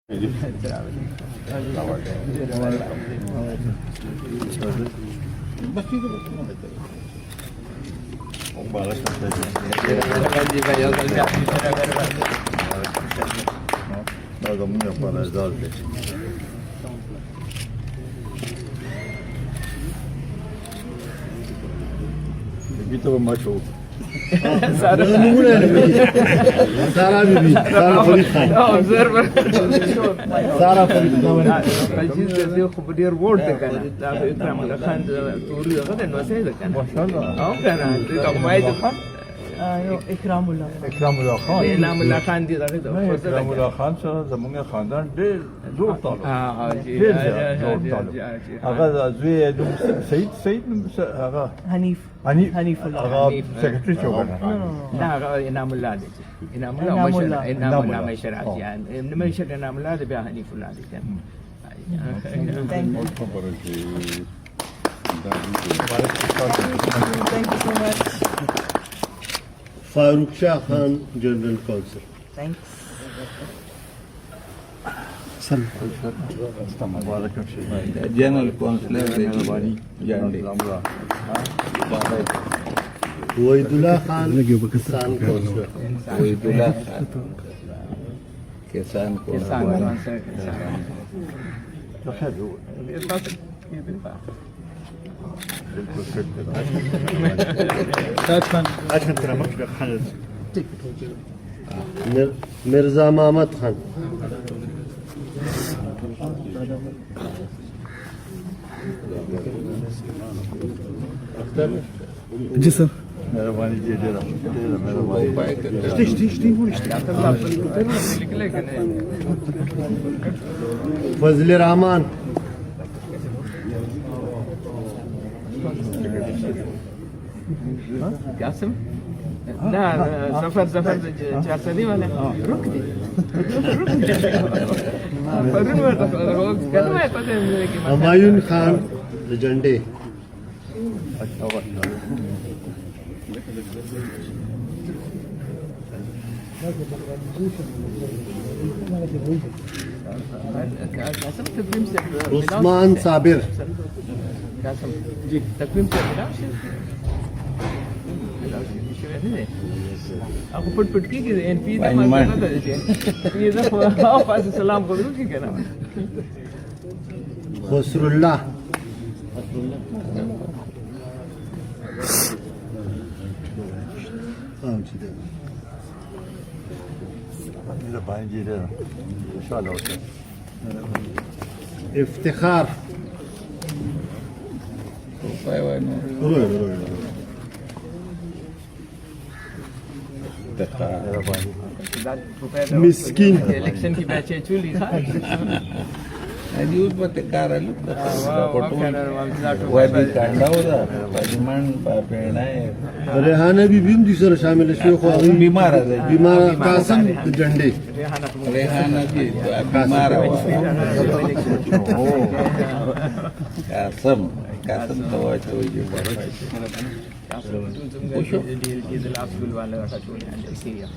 Invito macho. Sara bibi, Sara Farid Khan. observer. Sara Farid Khan. Aziz ده خبير وورد كان تابع إكرام الله خان توري ده كان وسيلة كان. ما شاء الله. كان ده كمايد خان. اکرام الله اکرام الله خان. إكرام الله خان دي ده كده. اکرام الله خان سره زمونږ خاندان ډېر زور تعلق. جي. ډېر زور تعلق. هغه زوی سعید هغه حنیف حنیف الله. هغه سیکریټری چوکاټ. لا إنام الله ده. إنام الله إنام ما الله. شاء إنام الله ما يشرع يعني إنما يشرع إنام الله ده بيها حنيف الله ده كان. Thank you so much. Farooq Shah Khan, General Counsel. Thanks. General counsellor झंडे Waidullah Khan, Kisan Counsel. Wahidullah Kisan को Mirza Mahmud Khan. जी sir मेहरबानी जी ډېره Fazli Rahman. قاسم لا سفر جار سدي ولا ركدي Humayun Khan, Legende. Usman Sabir. قاسم جي تقويم aku put ki NP da ma da ये da वापस सलाम करो की कहना Khosrullah. मेहरबानी जी ډېره خوشاله اوسئ. Iftikhar. Miskin. इलेक्शन की बैचें चुली था न्यूज मध्ये कारल वही कांडा होता परिमाण पेड़ है Rehana Bibi दूसरा शामिल है शेख वाली बीमार है बीमार कासिम झंडे. रेहाना जी बीमार है कासम कासम दवा चाहिए ये लास्ट बिल वाले का चुली है सीरिया